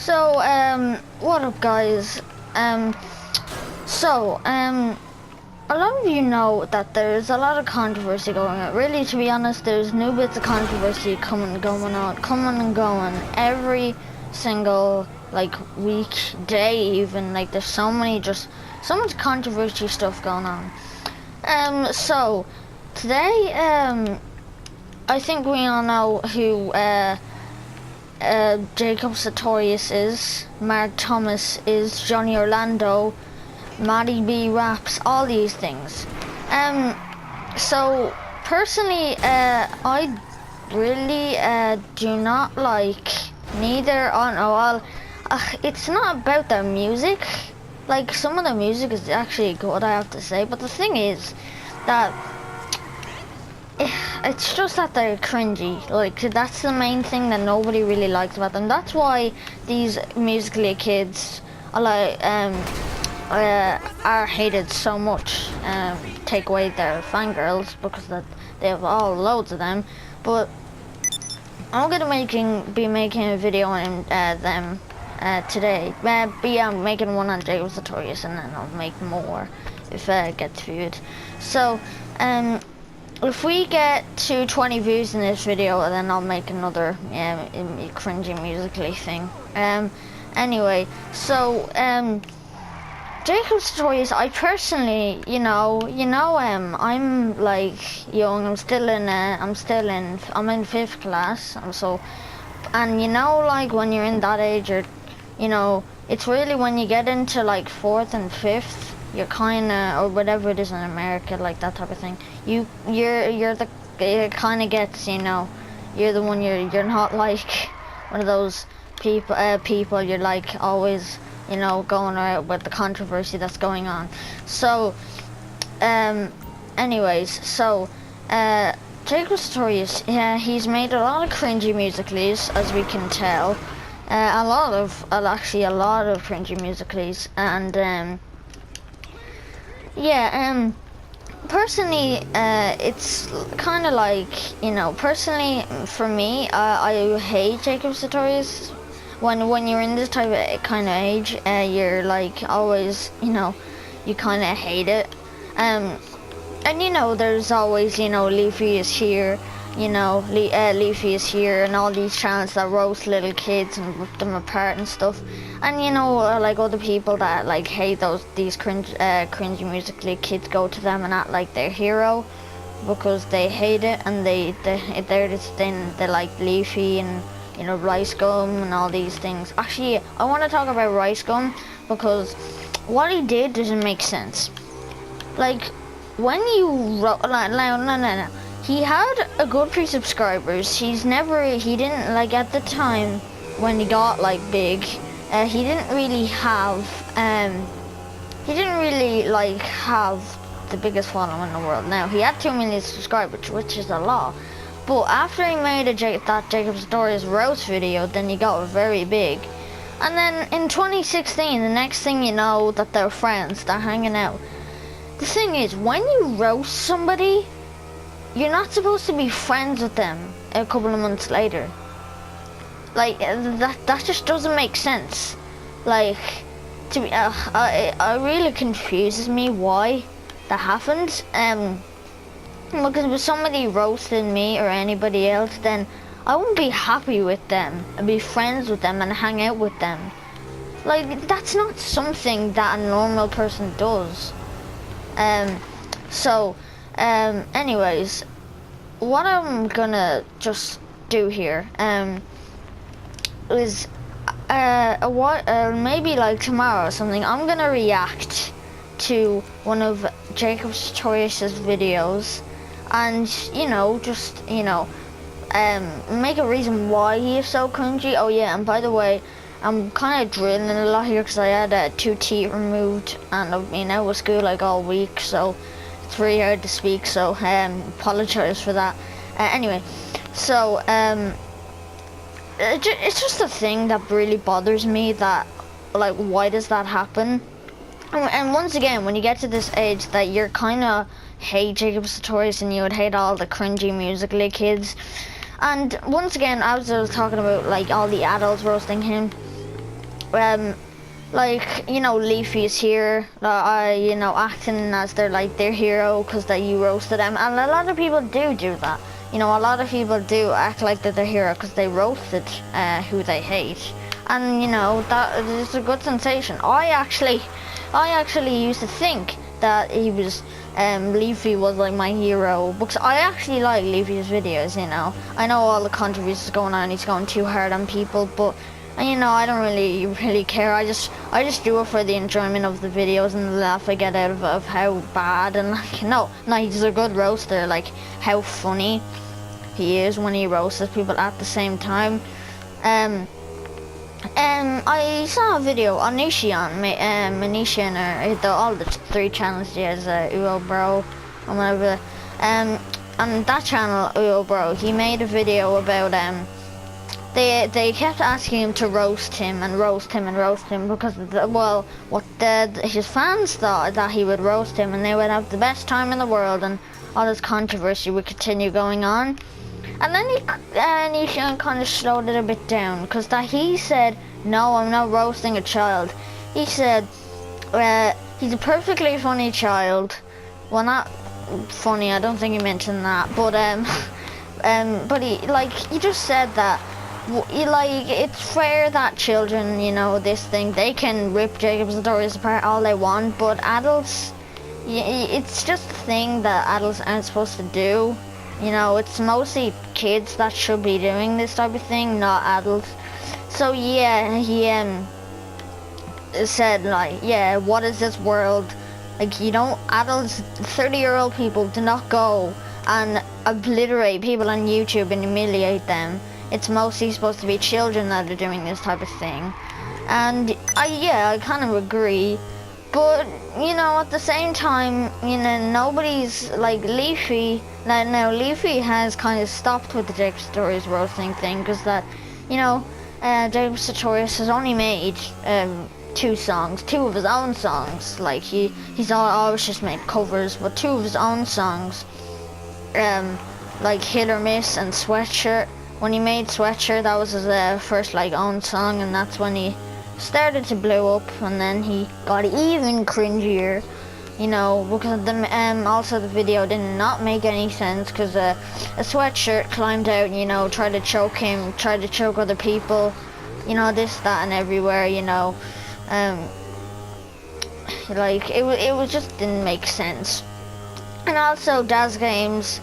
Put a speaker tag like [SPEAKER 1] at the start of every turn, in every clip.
[SPEAKER 1] So, what up, guys? A lot of you know that there's a lot of controversy going on. Really, to be honest, there's new bits of controversy coming and going every single, like, week, day even. Like, there's so much controversy stuff going on. So, today, I think we all know who, Jacob Sartorius is, Mark Thomas is, Johnny Orlando, Maddie B raps, all these things. So personally, I really do not like neither. It's not about their music. Like, some of the music is actually good, I have to say, but the thing is that it's just that they're cringy. Like, that's the main thing that nobody really likes about them. That's why these Musical.ly kids are hated so much. Take away their fangirls, because they have all loads of them. But I'm gonna be making a video on them today. I'm making one on Jacob Sartorius, and then I'll make more if it gets viewed. So if we get to 20 views in this video, then I'll make another cringy Musical.ly thing. Anyway, so Jacob Sartorius, I personally, I'm like young. I'm in 5th class. And like when you're in that age, it's really when you get into like 4th and 5th. You're or whatever it is in America, like that type of thing. It kind of gets, you're the one. You're not like one of those people. You're like always, going out with the controversy that's going on. So, Jacob Sartorius, he's made a lot of cringy Musical.lys, as we can tell. A lot of cringy Musical.lys, and personally, it's kind of like, personally, for me, I hate Jacob Sartorius. When you're in this type of kind of age, you're like always, you kind of hate it. And there's always, Leafy is here, Leafy is here, and all these channels that roast little kids and rip them apart and stuff. And like other people that like hate these cringy Musical.ly kids go to them and act like they're hero because they hate it, and they're this thing. They like Leafy and Rice Gum and all these things. Actually, I want to talk about Rice Gum because what he did doesn't make sense. Like, when you wrote, no. He had a good few subscribers. He didn't, like, at the time when he got like big, he didn't really have the biggest following in the world. Now, he had 2 million subscribers, which is a lot. But after he made that Jacob Sartorius roast video, then he got very big. And then in 2016, the next thing you know, that they're friends, they're hanging out. The thing is, when you roast somebody, you're not supposed to be friends with them a couple of months later. Like, that just doesn't make sense. Like, it really confuses me why that happened. Because if somebody roasted me or anybody else, then I wouldn't be happy with them and be friends with them and hang out with them. Like, that's not something that a normal person does. Anyways, what I'm gonna just do here is maybe like tomorrow or something, I'm gonna react to one of Jacob Sartorius's videos, and make a reason why he is so cringy. Oh yeah, and by the way, I'm kind of drilling a lot here because I had 2 teeth removed, and I've been out of school like all week, so it's really hard to speak. So apologize for that. Anyway, so it's just a thing that really bothers me, that like, why does that happen? And once again, when you get to this age that you're kind of hate Jacob Sartorius and you would hate all the cringy Musical.ly kids. And once again, as I was talking about like all the adults roasting him, like, you know, Leafy's here, you know, acting as their hero because that you roasted them, and a lot of people do that. You know, a lot of people do act like they're the hero because they roasted who they hate, and you know that is a good sensation. I actually used to think that he was Leafy was like my hero because I actually like Leafy's videos. You know, I know all the controversies going on. He's going too hard on people, but you know, I don't really care. I just do it for the enjoyment of the videos and the laugh I get out of how bad and like no, he's a good roaster. Like how funny he is when he roasts people at the same time. I saw a video on Manishan or all the 3 channels he has, Uo Bro and whatever. On that channel, Uo Bro, he made a video about they kept asking him to roast him because his fans thought that he would roast him and they would have the best time in the world and all this controversy would continue going on. And then he kind of slowed it a bit down because that he said, no, I'm not roasting a child. He said he's a perfectly funny child. Well, not funny, I don't think he mentioned that, but he just said that it's fair that children, you know, they can rip Jacob's stories apart all they want, but adults, it's just a thing that adults aren't supposed to do. You know, it's mostly kids that should be doing this type of thing, not adults. So yeah, he said like, yeah, what is this world? Like, you know, adults, 30-year-old people do not go and obliterate people on YouTube and humiliate them. It's mostly supposed to be children that are doing this type of thing. And I kind of agree. But, you know, at the same time, you know, nobody's like Leafy. Now Leafy has kind of stopped with the Jacob Sartorius roasting thing because that, you know, Jacob Sartorius has only made 2 songs, 2 of his own songs. Like he's always just made covers, but 2 of his own songs, like Hit or Miss and Sweatshirt. When he made Sweatshirt, that was his first like own song, and that's when he started to blow up, and then he got even cringier, you know, because also the video did not make any sense because a Sweatshirt climbed out, you know, tried to choke him, tried to choke other people, you know, this, that, and everywhere, you know, like it just didn't make sense. And also Daz Games,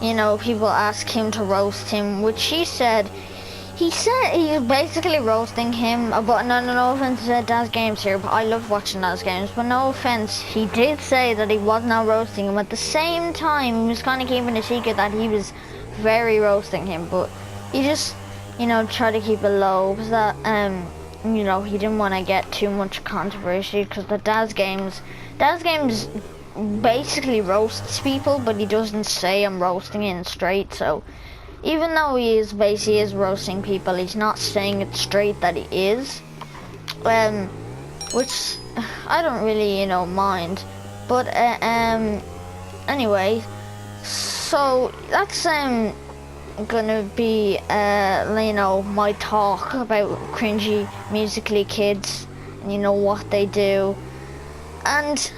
[SPEAKER 1] you know, people ask him to roast him, which he said he's basically roasting him, but no offense to Daz Games here, but I love watching Daz Games, but no offense, he did say that he was not roasting him. At the same time, he was kind of keeping a secret that he was very roasting him, but he just, you know, tried to keep it low, because that, you know, he didn't want to get too much controversy, because the Daz Games basically roasts people, but he doesn't say I'm roasting it straight, so even though he is roasting people, he's not saying it straight that he is, which I don't really, you know, mind. But anyway, so that's gonna be you know, my talk about cringy Musical.ly kids and, you know, what they do. And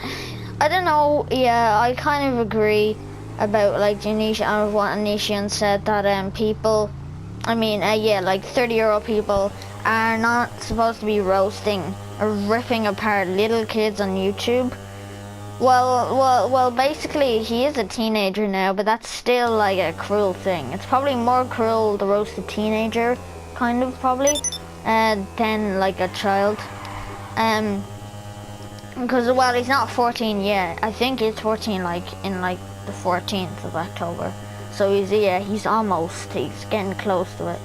[SPEAKER 1] I don't know, yeah, I kind of agree about like Janisha and what Anishan said, that people, I mean, yeah, like 30-year-old people are not supposed to be or ripping apart little kids on YouTube. Well, basically he is a teenager now, but that's still like a cruel thing. It's probably more cruel to roast a teenager, kind of, probably, than like a child. Because, well, he's not 14 yet. I think he's 14 like in like the 14th of October. So he's getting close to it.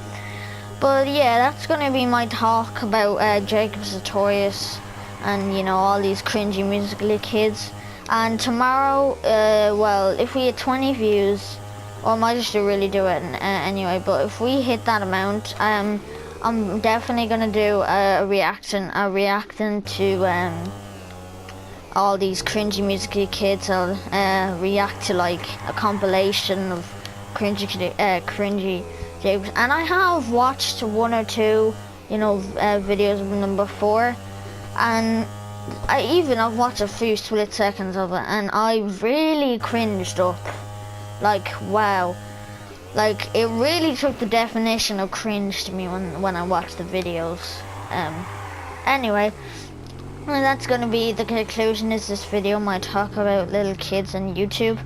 [SPEAKER 1] But yeah, that's gonna be my talk about Jacob Sartorius and, you know, all these cringy Musical.ly kids. And tomorrow, well, if we hit 20 views, well, I might just really do it anyway, but if we hit that amount, I'm definitely gonna do a reacting to all these cringy Musical.ly kids. I'll react to like a compilation of cringy Jacobs, and I have watched 1 or 2, videos of them before, and I've watched a few split seconds of it, and I really cringed up. Like, wow. Like, it really took the definition of cringe to me when I watched the videos. Anyway, well, that's going to be the conclusion. Is this video might talk about little kids and YouTube.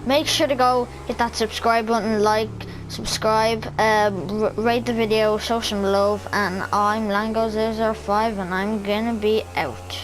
[SPEAKER 1] Make sure to go hit that subscribe button, like, subscribe, rate the video, show some love, and I'm Lango005, and I'm gonna be out.